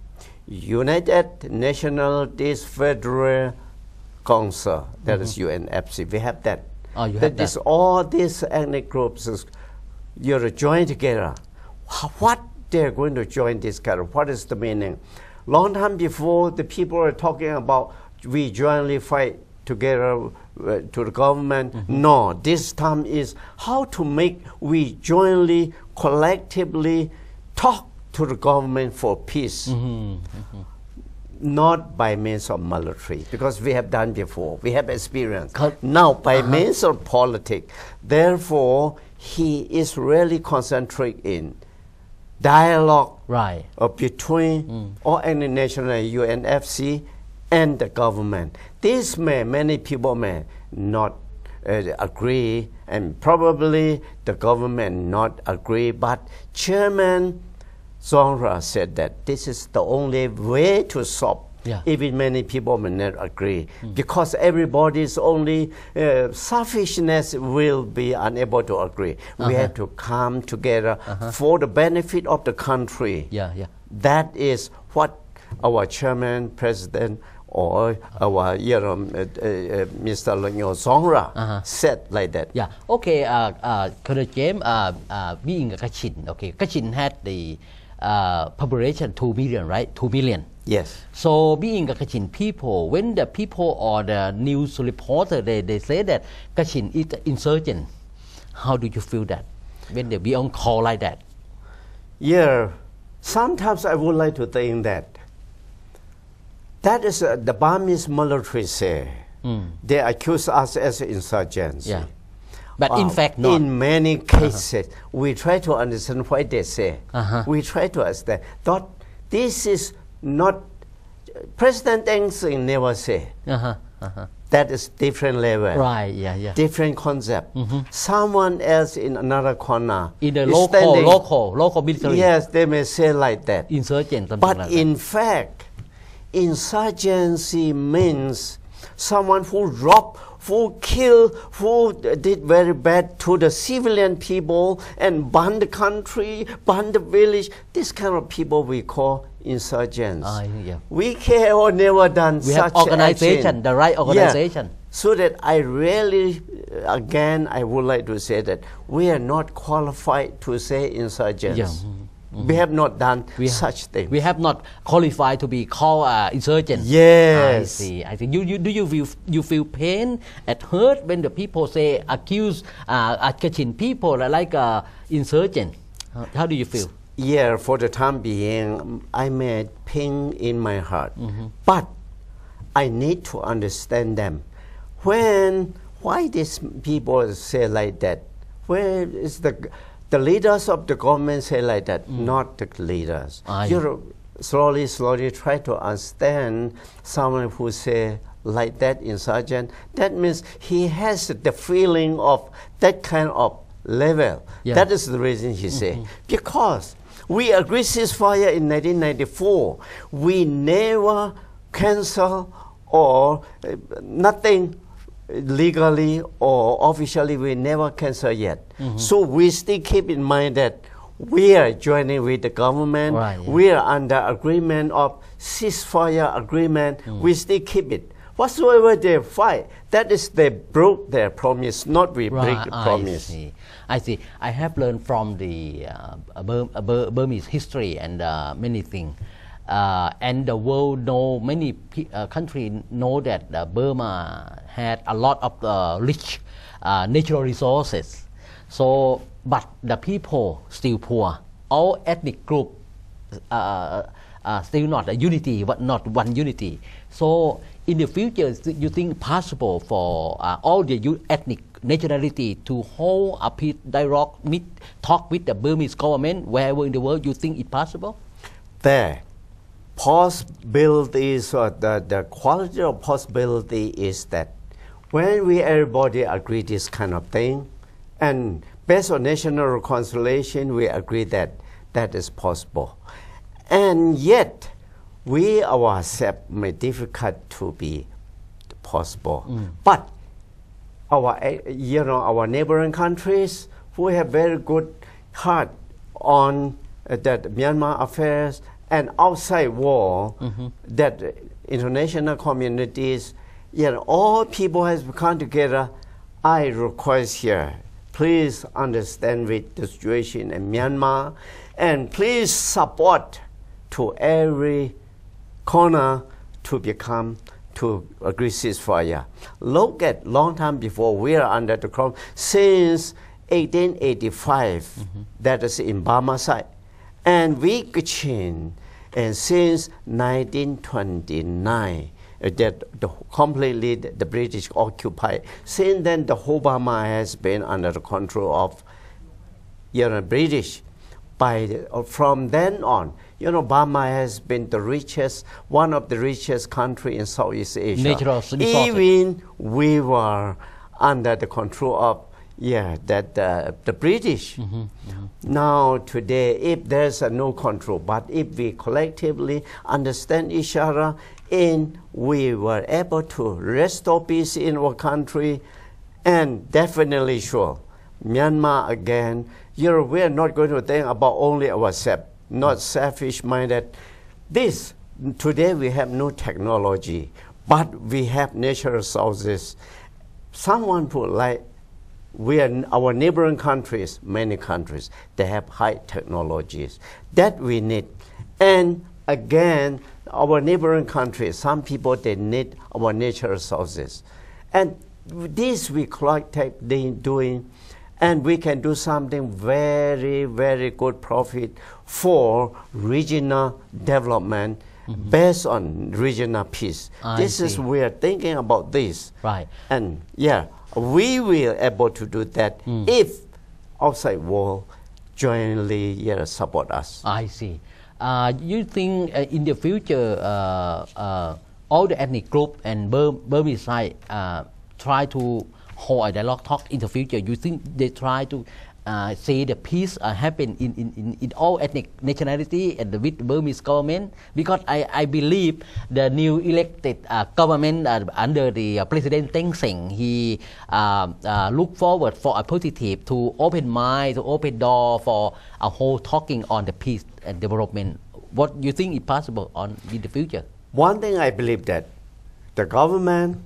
B: United Nationalities Federal Council. That is UNFC. We have that.
A: Oh, you have
B: that
A: that.
B: Is all these ethnic groups you're joined together. What they're going to join this kind of? What is the meaning? Long time before, the people are talking about we jointly fight together to the government. No, this time is how to make we jointly, collectively talk to the government for peace. Not by means of military, because we have done before. We have experience. Now, by means of politics. Therefore, he is really concentrating in dialogue between all any national UNFC and the government. This many people may not agree, and probably the government not agree, but chairman Zonra said that this is the only way to solve.
A: Yeah.
B: Even many people may not agree because everybody's only selfishness will be unable to agree. We have to come together for the benefit of the country.
A: Yeah.
B: That is what our chairman, president, or our Mr. Zonra said like that.
A: Yeah. Okay. Colonel James, being a Kachin, okay, Kachin had the population 2 million, right? 2 million.
B: Yes.
A: So being a Kachin people, when the people or the news reporter they say that Kachin is an insurgent, how do you feel that when they be on call like that?
B: Yeah. Sometimes I would like to think that is the Burmese military say. They accuse us as insurgents.
A: Yeah. But in fact, not.
B: In many cases, we try to understand what they say. We try to understand that this is not President Deng Xiaoping never say. That is different level.
A: Right. Yeah.
B: Different concept. Someone else in another corner.
A: In the local military.
B: Yes, they may say like that.
A: Insurgent.
B: But
A: like
B: in fact, insurgency means someone who robbed, who killed, who did very bad to the civilian people and burn the country, burn the village. This kind of people we call insurgents.
A: Yeah.
B: We care or never done
A: we
B: such
A: have organization,
B: action.
A: the right organization.
B: Yeah. So that I really, again, I would like to say that we are not qualified to say insurgents.
A: Yeah.
B: We have not done such things.
A: We have not qualified to be called insurgent.
B: Yes.
A: I see. You feel pain and hurt when the people say accuse Kachin people like insurgent. How do you feel?
B: Yeah, for the time being, I made pain in my heart. But I need to understand them. Why these people say like that? Where is the leaders of the government say like that, not the leaders. You slowly try to understand someone who say like that insurgent. That means he has the feeling of that kind of level. Yeah. That is the reason he say. Because we agreed ceasefire in 1994. We never cancel or nothing legally or officially we never cancel yet. So we still keep in mind that we are joining with the government.
A: Right, yeah.
B: We are under agreement of ceasefire agreement. We still keep it. Whatsoever they fight, that is they broke their promise, not we break the promise.
A: I see. I have learned from the Burmese history and many things. And the world know, many countries know that Burma had a lot of rich natural resources. So, but the people still poor. All ethnic group still not a unity, but not one unity. So, in the future, you think possible for all the ethnic nationality to hold a peace dialogue, talk with the Burmese government wherever in the world? You think it possible?
B: There. Possibilities or the quality of possibility is that when we everybody agree this kind of thing, and based on national reconciliation, we agree that that is possible. And yet, we ourselves may difficult to be possible. But our neighboring countries who have very good heart on that Myanmar affairs and outside war, that international communities, all people has come together. I request here, please understand with the situation in Myanmar, and please support to every corner to agree ceasefire. Look at long time before we are under the crown since 1885. That is in Burma side, and we Kachin, and since 1929. That completely the British occupied. Since then, the whole Burma has been under the control of British. From then on, Burma has been one of the richest country in Southeast Asia. Even we were under the control of Yeah, that the British. Now today, if there's no control, but if we collectively understand each other and we were able to restore peace in our country, and definitely sure, Myanmar again, we are not going to think about only ourselves, not selfish-minded. Today we have no technology, but we have natural resources. Someone put like, our neighboring countries, many countries, they have high technologies that we need. And again, our neighboring countries, some people, they need our natural resources. And this we collectively doing, and we can do something very, very good profit for regional development based on regional peace. We are thinking about this.
A: Right.
B: And yeah, we will able to do that if outside world jointly support us.
A: I see. You think in the future all the ethnic group and Burmese side try to hold a dialogue talk in the future? You think they try to see the peace happen in all ethnic nationality and with Burmese government? Because I believe the new elected government under the President Thein Sein, he look forward for a positive to open mind, to open door for a whole talking on the peace and development. What do you think is possible in the future?
B: One thing I believe that the government,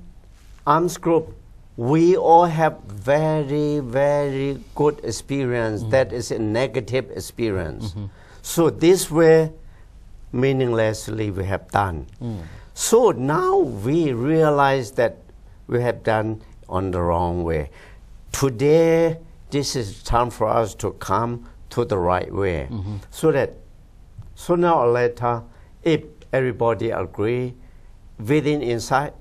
B: arms group, we all have very, very good experience that is a negative experience. So this way, meaninglessly we have done. So now we realize that we have done on the wrong way. Today, this is time for us to come to the right way. So that sooner or later, if everybody agree, within, inside,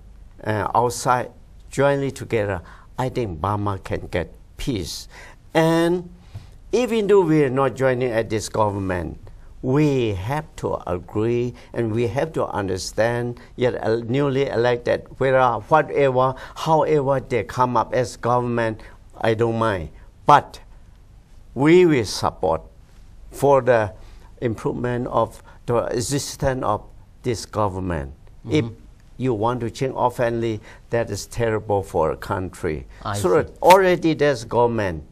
B: outside, jointly together, I think Burma can get peace. And even though we are not joining at this government, we have to agree and we have to understand, yet newly elected, whatever, however they come up as government, I don't mind. But we will support for the improvement of the existence of this government. If you want to change offensively, that is terrible for a country. So already there's government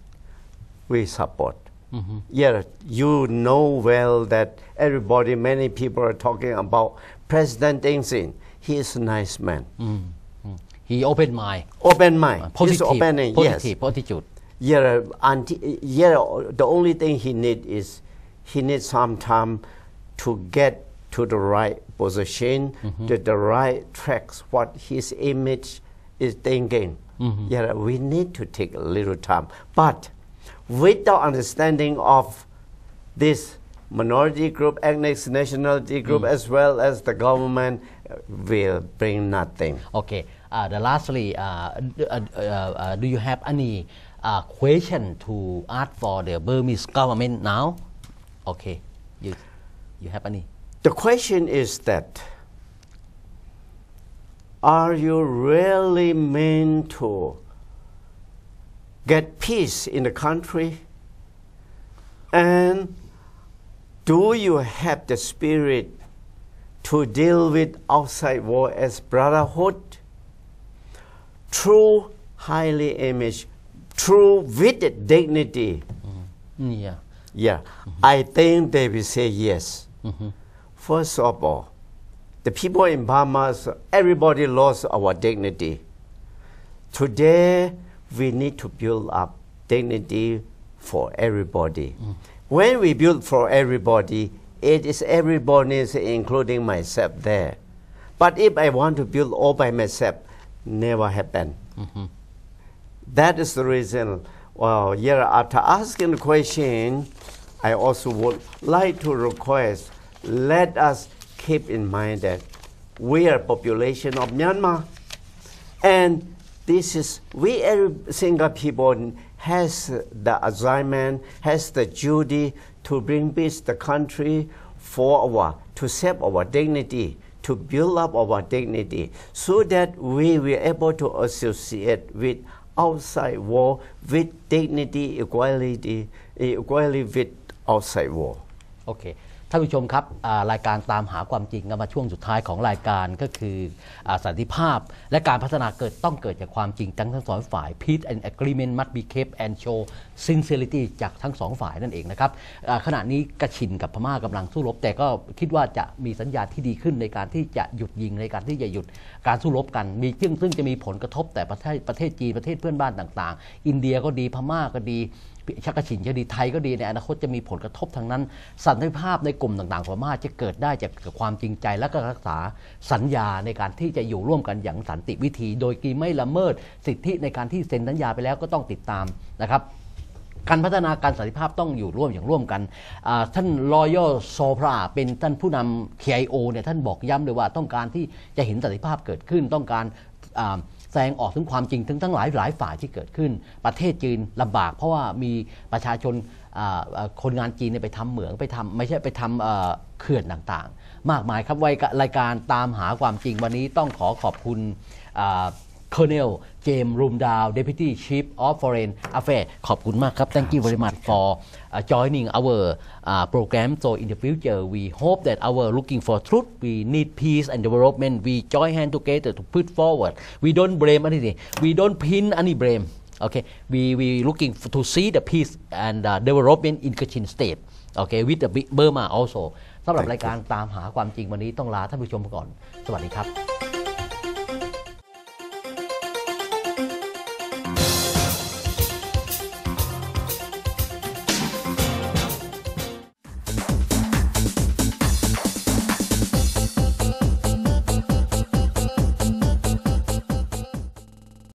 B: we support. Yeah, you know well that everybody, many people are talking about President Thein Sein. He is a nice man.
A: He open mind.
B: Open mind.
A: Positive,
B: He's opening,
A: positive attitude.
B: Yeah, the only thing he needs some time to get to the right position, to the right tracks, what his image is thinking. Yeah, we need to take a little time. But with the understanding of this minority group, ethnic nationality group, as well as the government, will bring nothing.
A: Okay. Lastly, do you have any question to ask for the Burmese government now? Okay. You have any?
B: The question is that, are you really meant to get peace in the country? And do you have the spirit to deal with outside war as brotherhood? True highly image, true with dignity. Yeah. I think they will say yes. First of all, the people in Burma, everybody lost our dignity. Today, we need to build up dignity for everybody. When we build for everybody, it is everybody, including myself there. But if I want to build all by myself, never happen. That is the reason. Well, after asking the question, I also would like to request, let us keep in mind that we are population of Myanmar, and this is, every single people has the assignment, has the duty to bring peace to the country to save our dignity, to build up our dignity, so that we will able to associate with outside world with dignity, equality with outside world.
A: โอเคท่านผู้ชมครับรายการตามหาความจริงมาช่วงสุดท้ายของรายการก็คือสันติภาพและการพัฒนาต้องเกิดจากความจริงทั้งสองฝ่าย Peace and agreement must be kept and show sincerity จากทั้งสองฝ่ายนั่นเองนะครับขณะนี้กระชินกับพม่ากำลังสู้รบแต่ก็คิดว่าจะมีสัญญาณที่ดีขึ้นในการที่จะหยุดยิงในการที่จะหยุดการสู้รบกันมีซึ่งจะมีผลกระทบแต่ประเทศจีนประเทศเพื่อนบ้านต่างๆอินเดียก็ดีพม่าก็ดีชักกระฉินก็ดีไทยก็ดีในอนาคตจะมีผลกระทบทางนั้นสันติภาพในกลุ่มต่างๆของพม่าจะเกิดได้จากความจริงใจและก็รักษาสัญญาในการที่จะอยู่ร่วมกันอย่างสันติวิธีโดยที่ไม่ละเมิดสิทธิในการที่เซ็นสัญญาไปแล้วก็ต้องติดตามนะครับการพัฒนาการสันติภาพต้องอยู่ร่วมอย่างร่วมกันท่านรอยโซพราเป็นท่านผู้นำ KIO เนี่ยท่านบอกย้ำเลยว่าต้องการที่จะเห็นสันติภาพเกิดขึ้นต้องการแสดงออกถึงความจริงทั้งหลายฝ่ายที่เกิดขึ้นประเทศจีนลำบากเพราะว่ามีประชาชนคนงานจีนไปทำเหมืองไปทำไม่ใช่ไปทำเขื่อนต่างๆมากมายครับรายการตามหาความจริงวันนี้ต้องขอบคุณColonel James Rumdow Deputy Chief of Foreign Affairs ขอบคุณมากครับ Thank you very much for joining our program. So in the future we hope that our looking for truth we need peace and development we join hand together to put forward we don't blame anything we don't pin any blame okay we looking to see the peace and development in Kachin state okay with the Burma also สำหรับรายการตามหาความจริงวันนี้ต้องลาท่านผู้ชมก่อนสวัสดีครับ